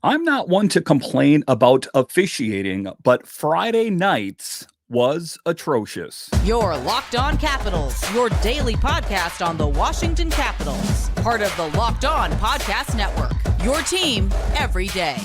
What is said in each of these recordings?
I'm not one to complain about officiating, but Friday nights was atrocious. Your Locked On Capitals, your daily podcast on the Washington Capitals. Part of the Locked On Podcast Network. Your team every day.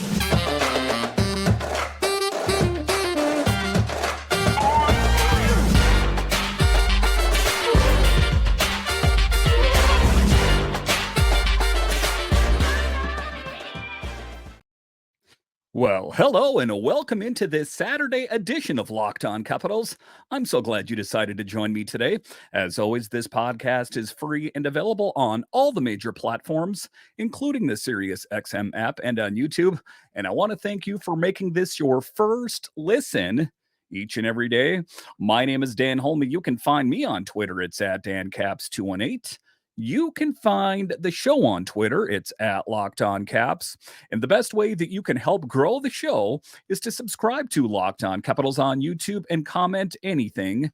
Well, hello and welcome into this Saturday edition of Locked On Capitals. I'm so glad you decided to join me today. As always, this podcast is free and available on all the major platforms, including the SiriusXM app and on YouTube. And I want to thank you for making this your first listen each and every day. My name is Dan Holme. You can find me on Twitter. It's at DanCaps218. You can find the show on Twitter. It's at Locked On Caps. And the best way that you can help grow the show is to subscribe to Locked On Capitals on YouTube and comment anything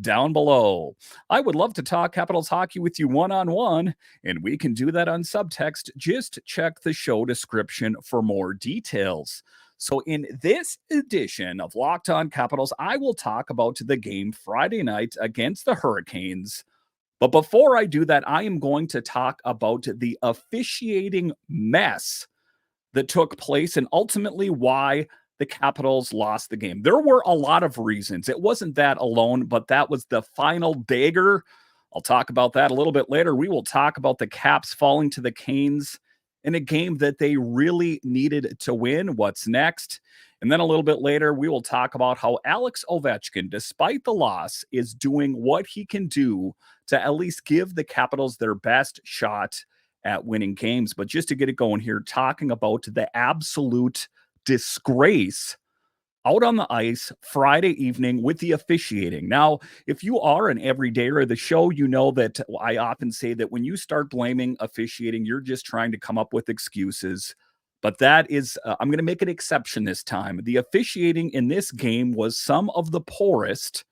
down below. I would love to talk Capitals hockey with you one-on-one, and we can do that on subtext. Just check the show description for more details. So in this edition of Locked On Capitals, I will talk about the game Friday night against the Hurricanes. But before I do that, I am going to talk about the officiating mess that took place and ultimately why the Capitals lost the game. There were a lot of reasons. It wasn't that alone, but that was the final dagger. I'll talk about that a little bit later. We will talk about the Caps falling to the Canes in a game that they really needed to win. What's next? And then a little bit later, we will talk about how Alex Ovechkin, despite the loss, is doing what he can do to at least give the Capitals their best shot at winning games. But just to get it going here, talking about the absolute disgrace out on the ice Friday evening with the officiating. Now, if you are an everydayer of the show, you know that I often say that when you start blaming officiating, you're just trying to come up with excuses. But that is, I'm going to make an exception this time. The officiating in this game was some of the poorest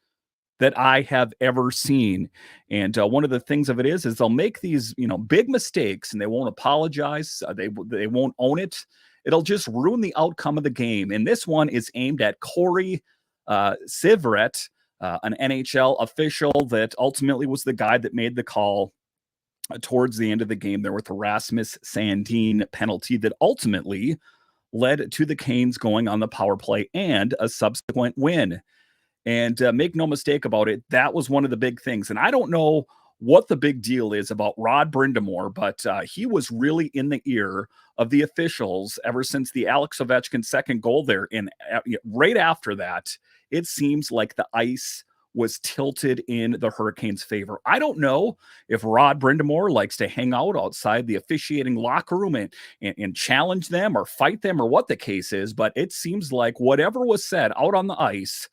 that I have ever seen. And one of the things of it is they'll make these, big mistakes and they won't apologize. They won't own it. It'll just ruin the outcome of the game. And this one is aimed at Corey Sivret, an NHL official that ultimately was the guy that made the call towards the end of the game there with the Rasmus Sandin penalty that ultimately led to the Canes going on the power play and a subsequent win. And make no mistake about it, that was one of the big things. And I don't know what the big deal is about Rod Brind Amour, but he was really in the ear of the officials ever since the Alex Ovechkin second goal there. And right after that, it seems like the ice was tilted in the Hurricanes' favor. I don't know if Rod Brind Amour likes to hang out outside the officiating locker room and challenge them or fight them or what the case is, but it seems like whatever was said out on the ice,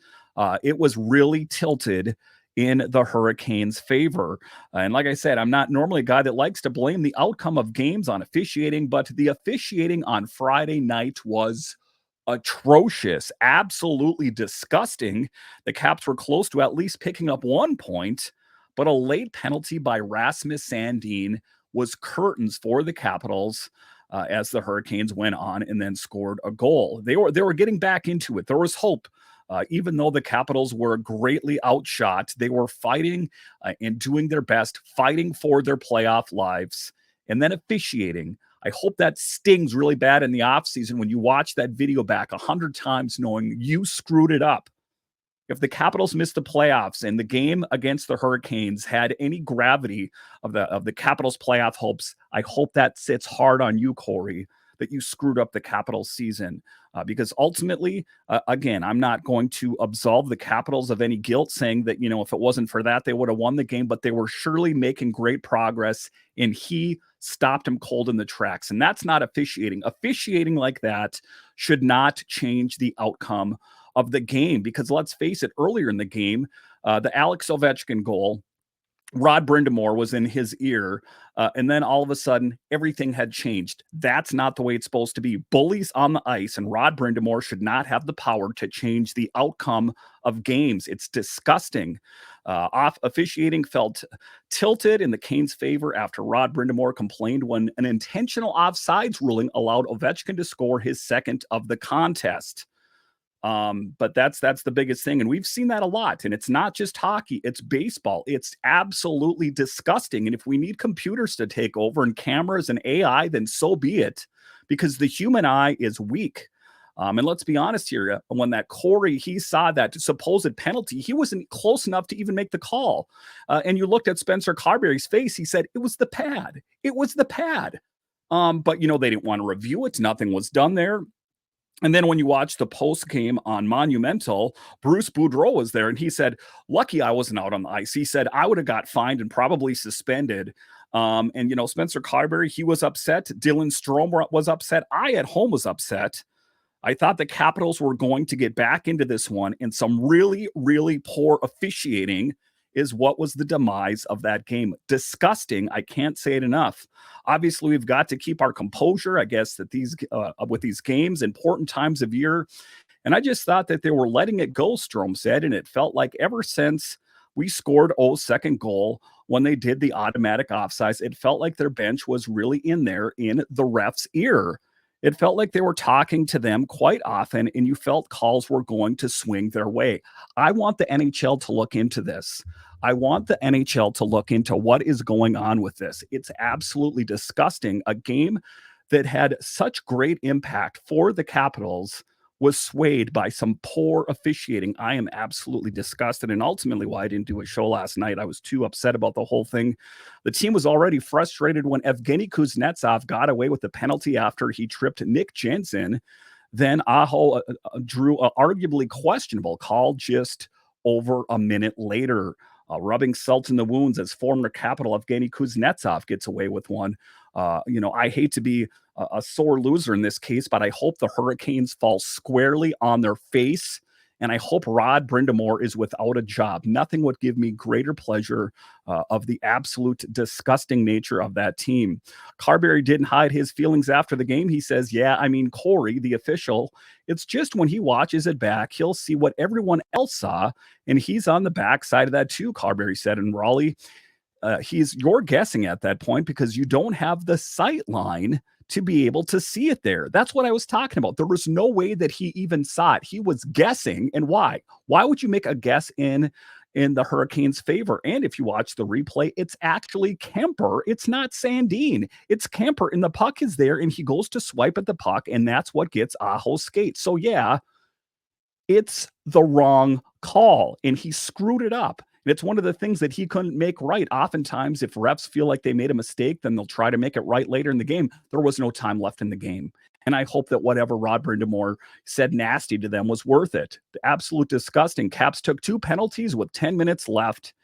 it was really tilted in the Hurricanes' favor. And like I said, I'm not normally a guy that likes to blame the outcome of games on officiating, but the officiating on Friday night was atrocious, absolutely disgusting. The Caps were close to at least picking up 1 point, but a late penalty by Rasmus Sandin was curtains for the Capitals as the Hurricanes went on and then scored a goal. They were getting back into it. There was hope. Even though the Capitals were greatly outshot, they were fighting and doing their best, fighting for their playoff lives, and then officiating. I hope that stings really bad in the offseason when you watch that video back 100 times knowing you screwed it up. If the Capitals missed the playoffs and the game against the Hurricanes had any gravity of the Capitals' playoff hopes, I hope that sits hard on you, Corey, that you screwed up the Capitals season. Because ultimately, again, I'm not going to absolve the Capitals of any guilt saying that, if it wasn't for that, they would have won the game, but they were surely making great progress and he stopped him cold in the tracks. And that's not officiating. Officiating like that should not change the outcome of the game because let's face it, earlier in the game, the Alex Ovechkin goal, Rod Brind Amour was in his ear, and then all of a sudden, everything had changed. That's not the way it's supposed to be. Bullies on the ice, and Rod Brind Amour should not have the power to change the outcome of games. It's disgusting. Officiating felt tilted in the Canes' favor after Rod Brind Amour complained when an intentional offsides ruling allowed Ovechkin to score his second of the contest. But that's the biggest thing. And we've seen that a lot. And it's not just hockey, it's baseball. It's absolutely disgusting. And if we need computers to take over and cameras and AI, then so be it, because the human eye is weak. And let's be honest here, when that Corey, he saw that supposed penalty, he wasn't close enough to even make the call. And you looked at Spencer Carbery's face, he said, it was the pad. It was the pad. But, they didn't want to review it. Nothing was done there. And then when you watch the post game on Monumental, Bruce Boudreau was there, and he said, lucky I wasn't out on the ice. He said, I would have got fined and probably suspended. And Spencer Carbery, he was upset. Dylan Strome was upset. I at home was upset. I thought the Capitals were going to get back into this one, and some really, really poor officiating is what was the demise of that game. Disgusting. I can't say it enough. Obviously, we've got to keep our composure, I guess, that with these games, important times of year. And I just thought that they were letting it go, Strome said, and it felt like ever since we scored O's second goal, when they did the automatic offsides, it felt like their bench was really in there in the ref's ear. It felt like they were talking to them quite often, and you felt calls were going to swing their way. I want the NHL to look into this. I want the NHL to look into what is going on with this. It's absolutely disgusting. A game that had such great impact for the Capitals was swayed by some poor officiating. I am absolutely disgusted, and ultimately why I didn't do a show last night. I was too upset about the whole thing. The team was already frustrated when Evgeny Kuznetsov got away with the penalty after he tripped Nick Jensen. Then Aho drew an arguably questionable call just over a minute later, rubbing salt in the wounds as former Capital Evgeny Kuznetsov gets away with one. I hate to be a sore loser in this case, but I hope the Hurricanes fall squarely on their face, and I hope Rod Brind Amour is without a job. Nothing would give me greater pleasure of the absolute disgusting nature of that team. Carbery didn't hide his feelings after the game. He says, Corey, the official, it's just when he watches it back, he'll see what everyone else saw, and he's on the backside of that too, Carbery said in Raleigh. You're guessing at that point because you don't have the sight line to be able to see it there. That's what I was talking about. There was no way that he even saw it. He was guessing. And why? Why would you make a guess in the Hurricanes' favor? And if you watch the replay, it's actually Kuemper. It's not Sandin. It's Kuemper, and the puck is there, and he goes to swipe at the puck, and that's what gets Aho's skate. So it's the wrong call, and he screwed it up. And it's one of the things that he couldn't make right. Oftentimes, if refs feel like they made a mistake, then they'll try to make it right later in the game. There was no time left in the game. And I hope that whatever Rod Brind Amour said nasty to them was worth it. Absolute disgusting. Caps took 2 penalties with 10 minutes left.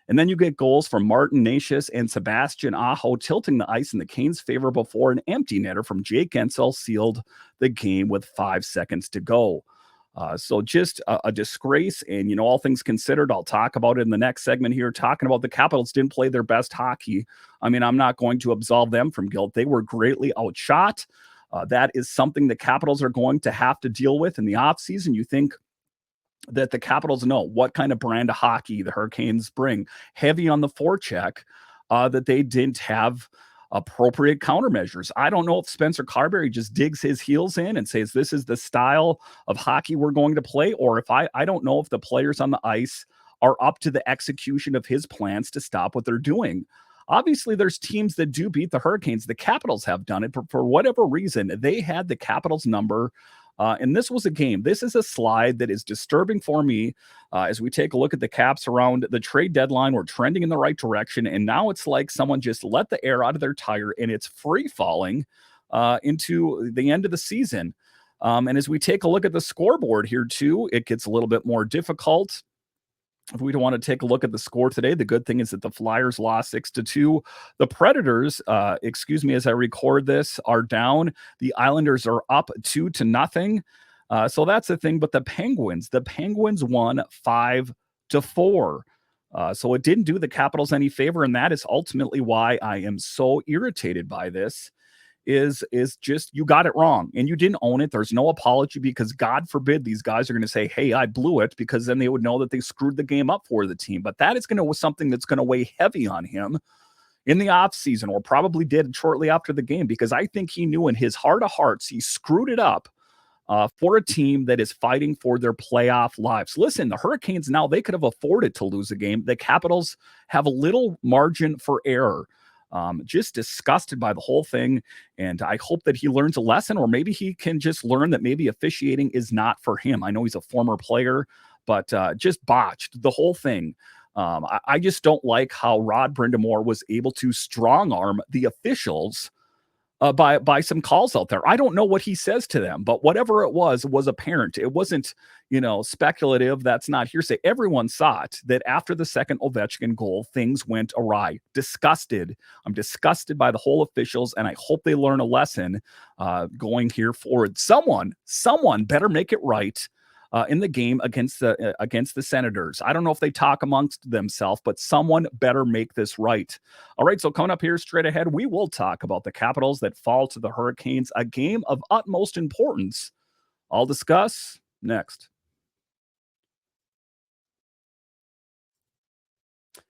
And then you get goals from Martin Necas and Sebastian Aho tilting the ice in the Canes' favor before an empty netter from Jake Guentzel sealed the game with 5 seconds to go. So just a disgrace. And, all things considered, I'll talk about it in the next segment here, talking about the Capitals didn't play their best hockey. I mean, I'm not going to absolve them from guilt. They were greatly outshot. That is something the Capitals are going to have to deal with in the offseason. You think that the Capitals know what kind of brand of hockey the Hurricanes bring, heavy on the forecheck, that they didn't have appropriate countermeasures. I don't know if Spencer Carbery just digs his heels in and says, this is the style of hockey we're going to play, or if I don't know if the players on the ice are up to the execution of his plans to stop what they're doing. Obviously, there's teams that do beat the Hurricanes. The Capitals have done it, but for whatever reason, they had the Capitals number. And this was a game. This is a slide that is disturbing for me as we take a look at the Caps around the trade deadline. We're trending in the right direction. And now it's like someone just let the air out of their tire and it's free falling into the end of the season. And as we take a look at the scoreboard here too, it gets a little bit more difficult. If we don't want to take a look at the score today, the good thing is that the Flyers lost 6-2. The Predators, as I record this, are down. The Islanders are up 2-0. So that's the thing. But the Penguins won 5-4. So it didn't do the Capitals any favor, and that is ultimately why I am so irritated by this. Is just you got it wrong and you didn't own it. There's no apology because God forbid these guys are going to say, "Hey, I blew it," because then they would know that they screwed the game up for the team. But that is going to something that's going to weigh heavy on him in the offseason, or probably did shortly after the game, because I think he knew in his heart of hearts he screwed it up for a team that is fighting for their playoff lives. Listen, the Hurricanes now, they could have afforded to lose a game. The Capitals have a little margin for error. Just disgusted by the whole thing. And I hope that he learns a lesson, or maybe he can just learn that maybe officiating is not for him. I know he's a former player, but just botched the whole thing. I just don't like how Rod Brind Amour was able to strong arm the officials by some calls out there. I don't know what he says to them, but whatever it was apparent. It wasn't, speculative. That's not hearsay. Everyone saw it, that after the second Ovechkin goal, things went awry. Disgusted. I'm disgusted by the whole officials, and I hope they learn a lesson going here forward. Someone better make it right in the game against the Senators. I don't know if they talk amongst themselves, but someone better make this right. All right, so coming up here straight ahead, we will talk about the Capitals that fall to the Hurricanes, a game of utmost importance. I'll discuss next.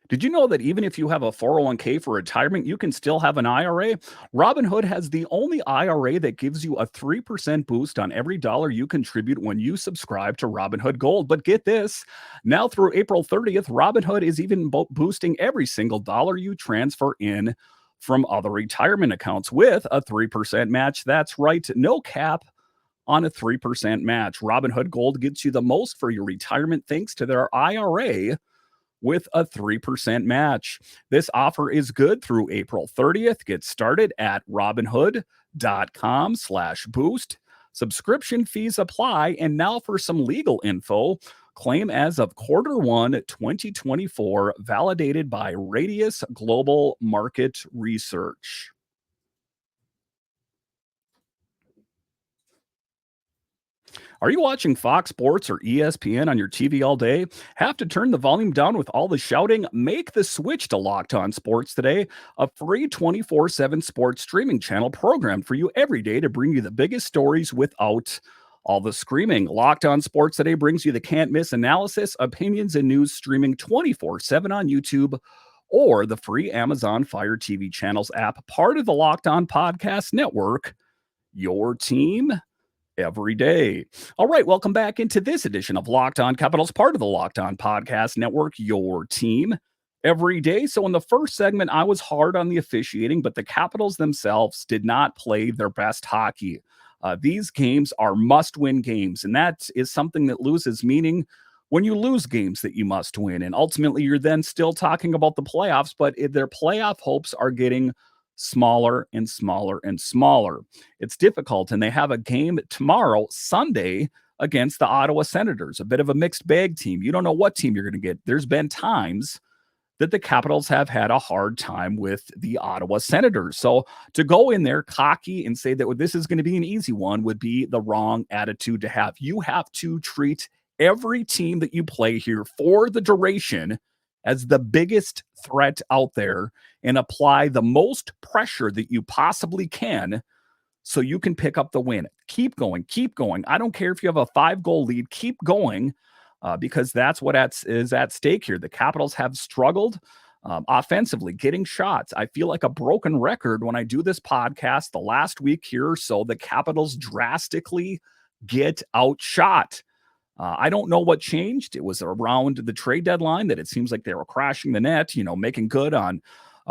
Did you know that even if you have a 401k for retirement, you can still have an IRA? Robinhood has the only IRA that gives you a 3% boost on every dollar you contribute when you subscribe to Robinhood Gold. But get this, now through April 30th, Robinhood is even boosting every single dollar you transfer in from other retirement accounts with a 3% match. That's right, no cap on a 3% match. Robinhood Gold gets you the most for your retirement thanks to their IRA with a 3% match. This offer is good through April 30th. Get started at robinhood.com/boost. Subscription fees apply. And now for some legal info. Claim as of Q1 2024, validated by Radius Global Market Research. Are you watching Fox Sports or ESPN on your TV all day? Have to turn the volume down with all the shouting? Make the switch to Locked On Sports today, a free 24/7 sports streaming channel programmed for you every day to bring you the biggest stories without all the screaming. Locked On Sports today brings you the can't-miss analysis, opinions, and news streaming 24/7 on YouTube or the free Amazon Fire TV channels app, part of the Locked On Podcast Network. Your team every day. All right, welcome back into this edition of Locked On Capitals, part of the Locked On Podcast Network, your team every day. So in the first segment, I was hard on the officiating, but the Capitals themselves did not play their best hockey. These games are must-win games, and that is something that loses meaning when you lose games that you must win. And ultimately, you're then still talking about the playoffs, but their playoff hopes are getting smaller and smaller and smaller. It's difficult, and they have a game tomorrow, Sunday, against the Ottawa Senators, a bit of a mixed bag team. You don't know what team you're going to get. There's been times that the Capitals have had a hard time with the Ottawa Senators. So to go in there cocky and say that this is going to be an easy one would be the wrong attitude to have. You have to treat every team that you play here for the duration as the biggest threat out there and apply the most pressure that you possibly can so you can pick up the win. Keep going, keep going. I don't care if you have a 5-goal lead, keep going because that's what is at stake here. The Capitals have struggled offensively, getting shots. I feel like a broken record when I do this podcast. The last week here or so, the Capitals drastically get outshot. I don't know what changed. It was around the trade deadline that it seems like they were crashing the net, making good on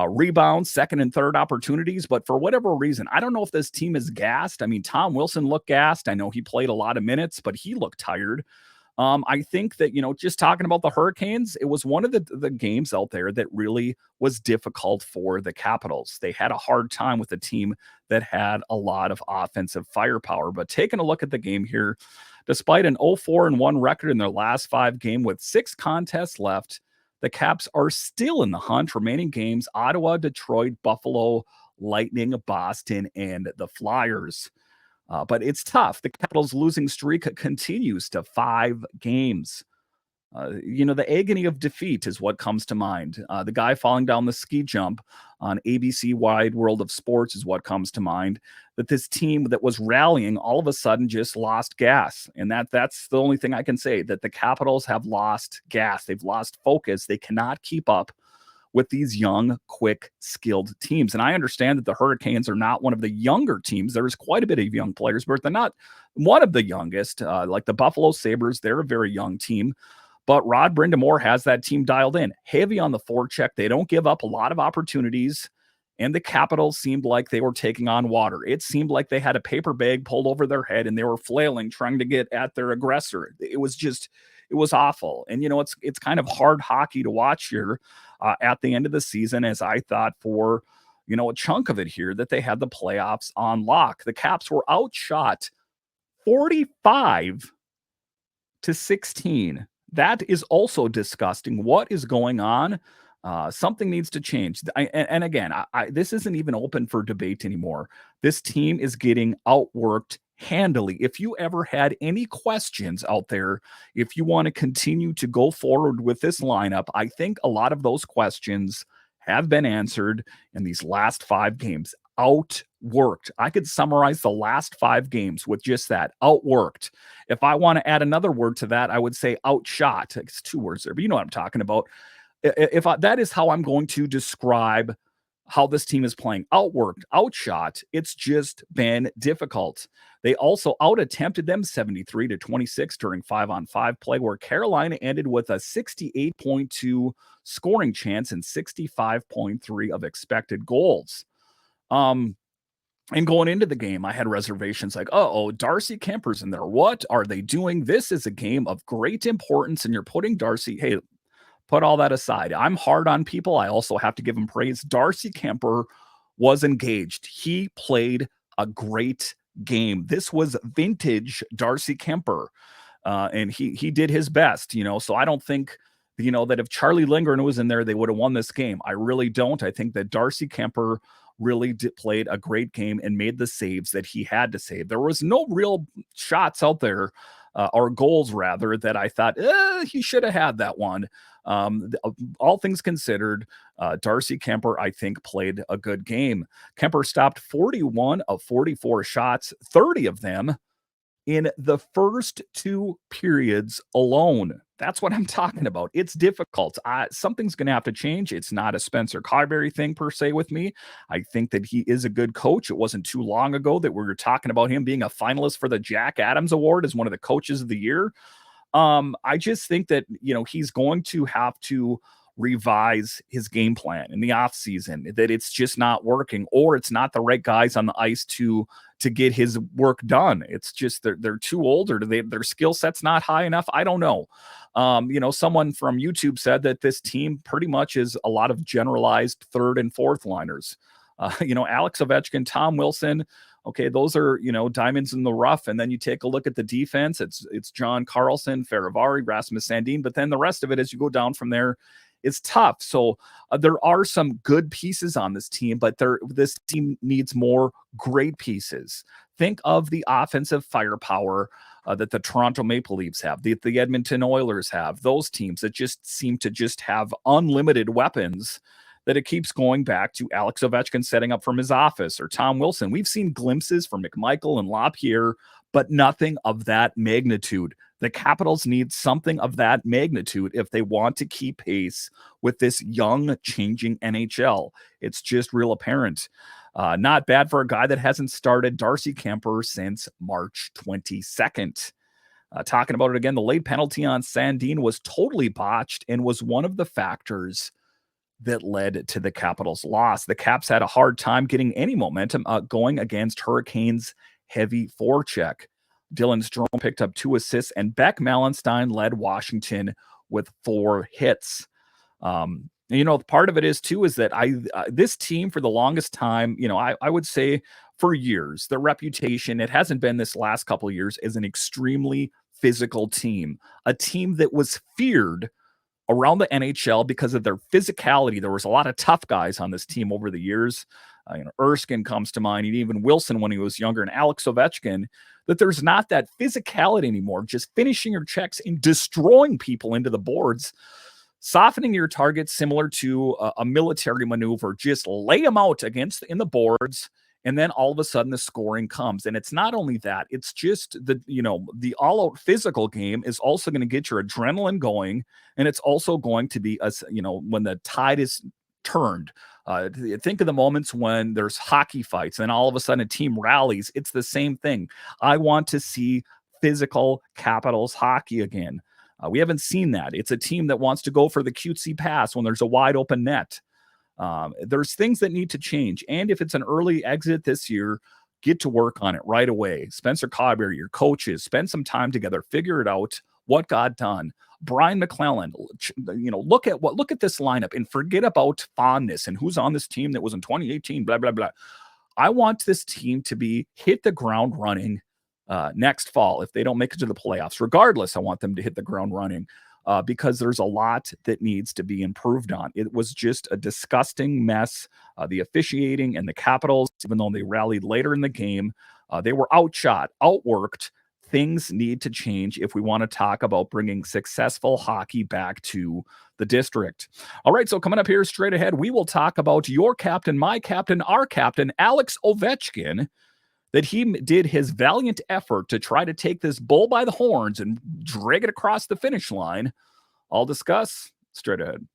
rebounds, second and third opportunities. But for whatever reason, I don't know if this team is gassed. I mean, Tom Wilson looked gassed. I know he played a lot of minutes, but he looked tired. I think that, just talking about the Hurricanes, it was one of the games out there that really was difficult for the Capitals. They had a hard time with a team that had a lot of offensive firepower. But taking a look at the game here, despite an 0-4-1 record in their last 5 games with 6 contests left, the Caps are still in the hunt. Remaining games: Ottawa, Detroit, Buffalo, Lightning, Boston, and the Flyers. But it's tough. The Capitals' losing streak continues to 5 games. The agony of defeat is what comes to mind. The guy falling down the ski jump on ABC Wide World of Sports is what comes to mind. That this team that was rallying all of a sudden just lost gas. And that's the only thing I can say, that the Capitals have lost gas. They've lost focus. They cannot keep up with these young, quick, skilled teams. And I understand that the Hurricanes are not one of the younger teams. There's quite a bit of young players, but they're not one of the youngest. Like the Buffalo Sabres, they're a very young team. But Rod Brind Amour has that team dialed in. Heavy on the forecheck. They don't give up a lot of opportunities. And the Capitals seemed like they were taking on water. It seemed like they had a paper bag pulled over their head and they were flailing, trying to get at their aggressor. It was awful. And, it's kind of hard hockey to watch here at the end of the season, as I thought for, a chunk of it here, that they had the playoffs on lock. The Caps were outshot 45-16. That is also disgusting. What is going on? Something needs to change. And again, this isn't even open for debate anymore. This team is getting outworked handily. If you ever had any questions out there, if you want to continue to go forward with this lineup, I think a lot of those questions have been answered in these last 5 games. Outworked. I could summarize the last 5 games with just that. Outworked. If I want to add another word to that, I would say outshot. It's 2 words there, but you know what I'm talking about. That is how I'm going to describe how this team is playing. Outworked, outshot. It's just been difficult. They also out-attempted them 73-26 during 5-on-5 play, where Carolina ended with a 68.2 scoring chance and 65.3 of expected goals. And going into the game, I had reservations like, Darcy Kuemper's in there. What are they doing? This is a game of great importance, and you're putting Darcy. Hey, put all that aside. I'm hard on people. I also have to give him praise. Darcy Kuemper was engaged. He played a great game. This was vintage Darcy Kuemper, and he did his best. So I don't think that if Charlie Lindgren was in there, they would have won this game. I really don't. I think that Darcy Kuemper really played a great game and made the saves that he had to save. There was no real shots out there, or goals rather, that I thought he should have had that one. All things considered, Darcy Kuemper, I think, played a good game. Kuemper stopped 41 of 44 shots, 30 of them in the first 2 periods alone. That's what I'm talking about. It's difficult. Something's going to have to change. It's not a Spencer Carbery thing per se with me. I think that he is a good coach. It wasn't too long ago that we were talking about him being a finalist for the Jack Adams Award as one of the coaches of the year. I just think that, he's going to have to revise his game plan in the offseason, that it's just not working, or it's not the right guys on the ice to get his work done. It's just they're too old, or their skill set's not high enough. I don't know. Someone from YouTube said that this team pretty much is a lot of generalized 3rd and 4th liners. Alex Ovechkin, Tom Wilson. Okay, those are, diamonds in the rough. And then you take a look at the defense. It's John Carlson, Faravari, Rasmus Sandin. But then the rest of it, as you go down from there, it's tough. So there are some good pieces on this team, but this team needs more great pieces. Think of the offensive firepower that the Toronto Maple Leafs have, the Edmonton Oilers have, those teams that just seem to just have unlimited weapons, that it keeps going back to Alex Ovechkin setting up from his office, or Tom Wilson. We've seen glimpses from McMichael and LaPierre, but nothing of that magnitude. The Capitals need something of that magnitude if they want to keep pace with this young, changing NHL. It's just real apparent. Not bad for a guy that hasn't started, Darcy Kuemper, since March 22nd. Talking about it again, the late penalty on Sandin was totally botched and was one of the factors that led to the Capitals' loss. The Caps had a hard time getting any momentum going against Hurricanes' heavy forecheck. Dylan Strome picked up 2 assists, and Beck Malenstein led Washington with 4 hits. Part of it is too, is that this team for the longest time, I would say for years, the reputation, it hasn't been this last couple of years, is an extremely physical team, a team that was feared around the NHL because of their physicality. There was a lot of tough guys on this team over the years. Erskine comes to mind, and even Wilson when he was younger, and Alex Ovechkin, that there's not that physicality anymore, just finishing your checks and destroying people into the boards, softening your targets similar to a military maneuver. Just lay them out in the boards, and then all of a sudden the scoring comes. And it's not only that, it's just the all-out physical game is also going to get your adrenaline going, and it's also going to be when the tide is turned. Think of the moments when there's hockey fights and all of a sudden a team rallies. It's the same thing. I want to see physical Capitals hockey again. We haven't seen that. It's a team that wants to go for the cutesy pass when there's a wide open net. There's things that need to change. And if it's an early exit this year, get to work on it right away. Spencer Carbery, your coaches, spend some time together, figure it out, what got done. Brian McClellan, look at this lineup and forget about fondness and who's on this team that was in 2018, blah, blah, blah. I want this team to hit the ground running next fall. If they don't make it to the playoffs, regardless, I want them to hit the ground running because there's a lot that needs to be improved on. It was just a disgusting mess. The officiating and the Capitals, even though they rallied later in the game, they were outshot, outworked. Things need to change if we want to talk about bringing successful hockey back to the district. All right, so coming up here straight ahead, we will talk about your captain, my captain, our captain, Alex Ovechkin, that he did his valiant effort to try to take this bull by the horns and drag it across the finish line. I'll discuss straight ahead.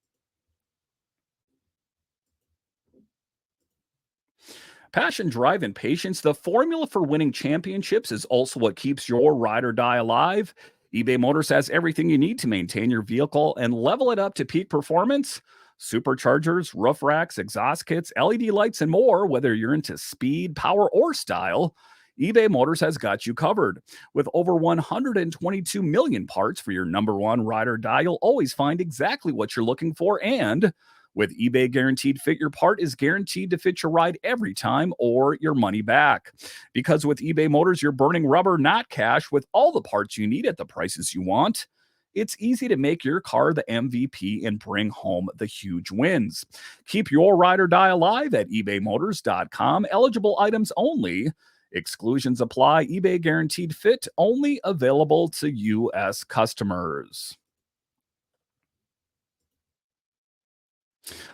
Passion, drive, and patience. The formula for winning championships is also what keeps your ride or die alive. eBay Motors has everything you need to maintain your vehicle and level it up to peak performance. Superchargers, roof racks, exhaust kits, LED lights, and more. Whether you're into speed, power, or style, eBay Motors has got you covered. With over 122 million parts for your number one ride or die, you'll always find exactly what you're looking for. And with eBay Guaranteed Fit, your part is guaranteed to fit your ride every time or your money back. Because with eBay Motors, you're burning rubber, not cash, with all the parts you need at the prices you want. It's easy to make your car the MVP and bring home the huge wins. Keep your ride or die alive at ebaymotors.com. Eligible items only. Exclusions apply. eBay Guaranteed Fit only available to U.S. customers.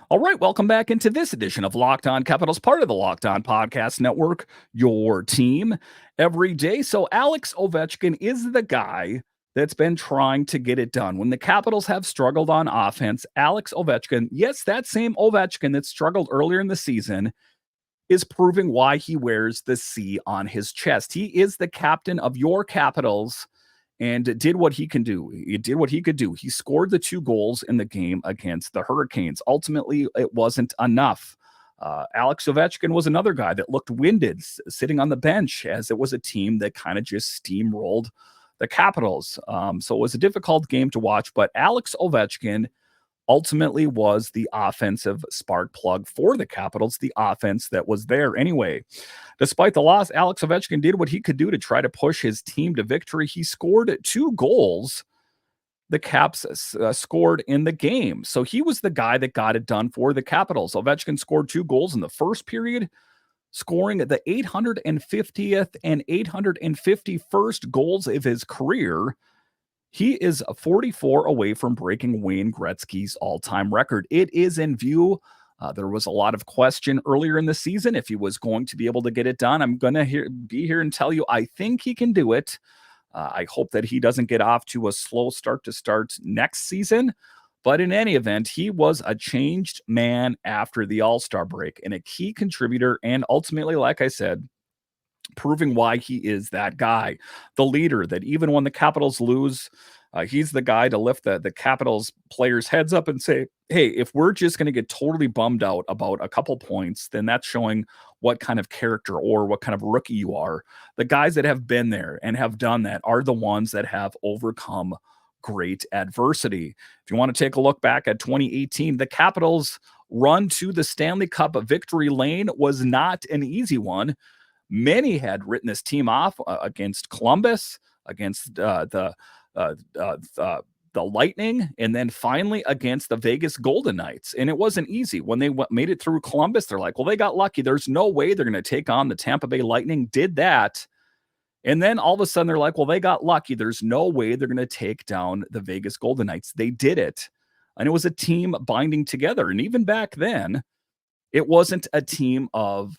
All right, welcome back into this edition of Locked On Capitals, part of the Locked On Podcast Network, your team every day. So Alex Ovechkin is the guy that's been trying to get it done. When the Capitals have struggled on offense, Alex Ovechkin, yes, that same Ovechkin that struggled earlier in the season, is proving why he wears the C on his chest. He is the captain of your Capitals and did what he can do. He did what he could do. He scored the 2 goals in the game against the Hurricanes. Ultimately, it wasn't enough. Alex Ovechkin was another guy that looked winded, sitting on the bench, as it was a team that kind of just steamrolled the Capitals. So it was a difficult game to watch, but Alex Ovechkin ultimately was the offensive spark plug for the Capitals, the offense that was there anyway. Despite the loss, Alex Ovechkin did what he could do to try to push his team to victory. He scored 2 goals the Caps scored in the game. So he was the guy that got it done for the Capitals. Ovechkin scored 2 goals in the first period, scoring the 850th and 851st goals of his career. He is 44 away from breaking Wayne Gretzky's all-time record. It is in view. There was a lot of question earlier in the season if he was going to be able to get it done. I'm going to be here and tell you I think he can do it. I hope that he doesn't get off to a slow start to start next season. But in any event, he was a changed man after the All-Star break and a key contributor, and ultimately, like I said, proving why he is that guy, the leader that even when the Capitals lose, he's the guy to lift the Capitals players' heads up and say, hey, if we're just going to get totally bummed out about a couple points, then that's showing what kind of character or what kind of rookie you are. The guys that have been there and have done that are the ones that have overcome great adversity. If you want to take a look back at 2018, the Capitals' run to the Stanley Cup victory lane was not an easy one. Many had written this team off against Columbus, against the the Lightning, and then finally against the Vegas Golden Knights. And it wasn't easy. When they made it through Columbus, they're like, well, they got lucky. There's no way they're going to take on the Tampa Bay Lightning. Did that. And then all of a sudden they're like, well, they got lucky. There's no way they're going to take down the Vegas Golden Knights. They did it. And it was a team binding together. And even back then, it wasn't a team of,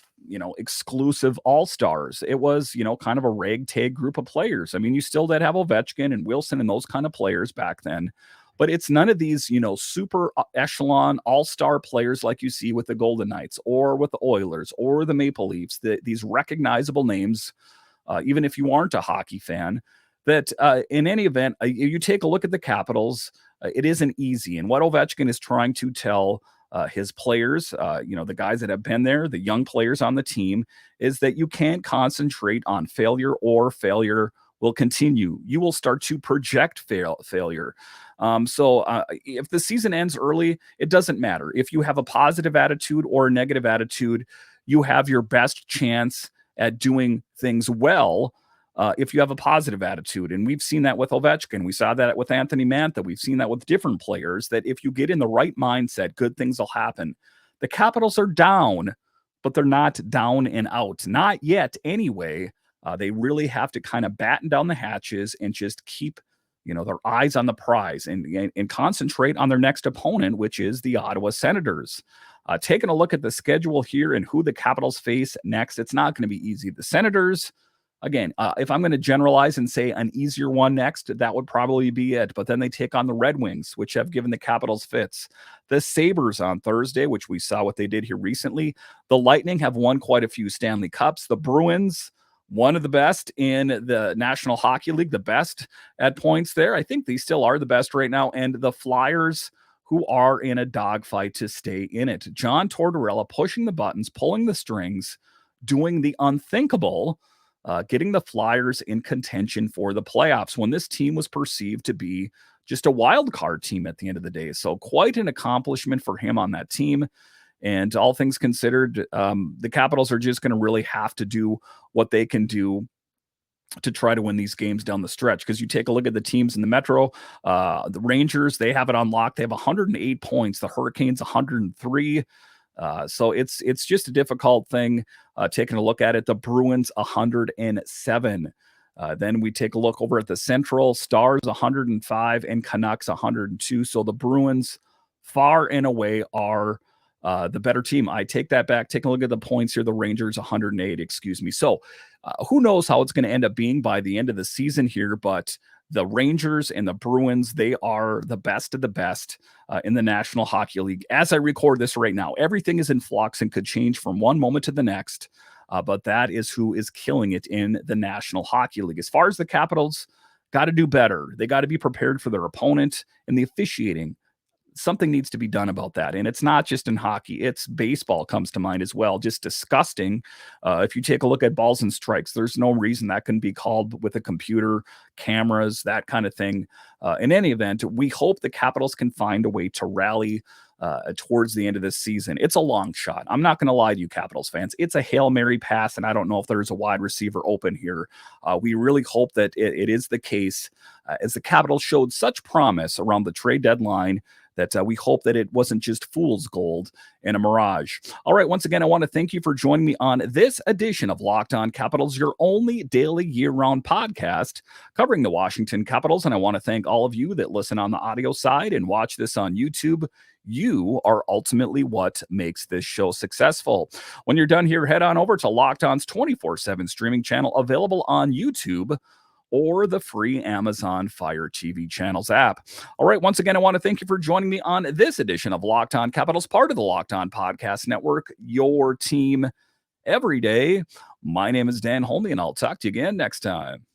exclusive all-stars. It was, kind of a ragtag group of players. I mean, you still did have Ovechkin and Wilson and those kind of players back then. But it's none of these, super echelon all-star players like you see with the Golden Knights or with the Oilers or the Maple Leafs, these recognizable names, even if you aren't a hockey fan, that in any event, you take a look at the Capitals, it isn't easy. And what Ovechkin is trying to tell his players, the guys that have been there, the young players on the team, is that you can't concentrate on failure, or failure will continue. You will start to project failure. So if the season ends early, it doesn't matter. If you have a positive attitude or a negative attitude, you have your best chance at doing things well if you have a positive attitude. And we've seen that with Ovechkin. We saw that with Anthony Mantha. We've seen that with different players, that if you get in the right mindset, good things will happen. The Capitals are down, but they're not down and out. Not yet anyway. They really have to kind of batten down the hatches and just keep their eyes on the prize and concentrate on their next opponent, which is the Ottawa Senators. Taking a look at the schedule here and who the Capitals face next, it's not going to be easy. The Senators, again, if I'm going to generalize and say an easier one next, that would probably be it. But then they take on the Red Wings, which have given the Capitals fits. The Sabres on Thursday, which we saw what they did here recently. The Lightning have won quite a few Stanley Cups. The Bruins, one of the best in the National Hockey League, the best at points there. I think they still are the best right now. And the Flyers, who are in a dogfight to stay in it. John Tortorella pushing the buttons, pulling the strings, doing the unthinkable, getting the Flyers in contention for the playoffs when this team was perceived to be just a wild card team at the end of the day. So quite an accomplishment for him on that team. And all things considered, the Capitals are just going to really have to do what they can do to try to win these games down the stretch. Because you take a look at the teams in the Metro, the Rangers, they have it on lock. They have 108 points. The Hurricanes, 103. So it's just a difficult thing taking a look at it. The Bruins, 107. Then we take a look over at the Central, Stars, 105, and Canucks, 102. So the Bruins far and away are the better team. I take that back. Take a look at the points here. The Rangers, 108, excuse me. So who knows how it's going to end up being by the end of the season here, but the Rangers and the Bruins, they are the best of the best in the National Hockey League. As I record this right now, everything is in flux and could change from one moment to the next, but that is who is killing it in the National Hockey League. As far as the Capitals, got to do better. They got to be prepared for their opponent, and the officiating, something needs to be done about that. And it's not just in hockey, it's baseball comes to mind as well. Just disgusting. If you take a look at balls and strikes, there's no reason that can be called with a computer, cameras, that kind of thing. In any event, we hope the Capitals can find a way to rally towards the end of this season. It's a long shot. I'm not going to lie to you, Capitals fans. It's a Hail Mary pass, and I don't know if there's a wide receiver open here. We really hope that it is the case, as the Capitals showed such promise around the trade deadline, that we hope that it wasn't just fool's gold and a mirage. All right, once again, I want to thank you for joining me on this edition of Locked On Capitals, your only daily year-round podcast covering the Washington Capitals. And I want to thank all of you that listen on the audio side and watch this on YouTube. You are ultimately what makes this show successful. When you're done here, head on over to Locked On's 24/7 streaming channel, available on YouTube or the free Amazon Fire TV channels app. All right, once again, I want to thank you for joining me on this edition of Locked On Capitals, part of the Locked On Podcast Network, your team every day. My name is Dan Holme, and I'll talk to you again next time.